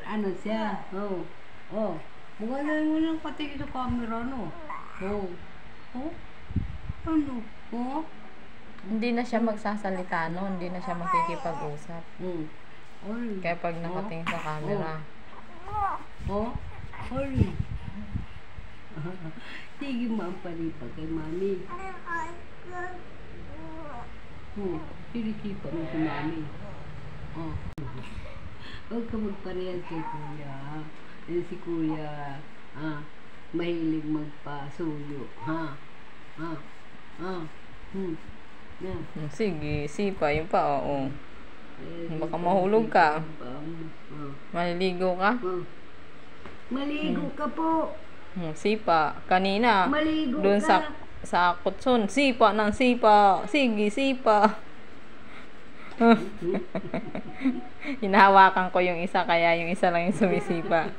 ano siya. Oh. Oh. Maganda mo lang pati sa camera, no? Oh. Oh. Ano? Oh. Hindi na siya magsasalita, no? Hindi na siya makikipag-usap. Kaya pag nakatingin sa camera. Oh. Sorry. Sige, maampalipag kay mami. Sinisipa mo si mami. Huwag ka magparehan kay kuya. Yan si kuya. Mahilig magpasuyo. Sige, sipa. Yun pa, oo. Baka mahulog ka. Maliligo ka? Maligo ka po. Sipa. Kanina. Maligo doon ka. sa kutson. Sipa ng sipa. Sige, sipa. Hinahawakan ko yung isa, kaya yung isa lang yung sumisipa.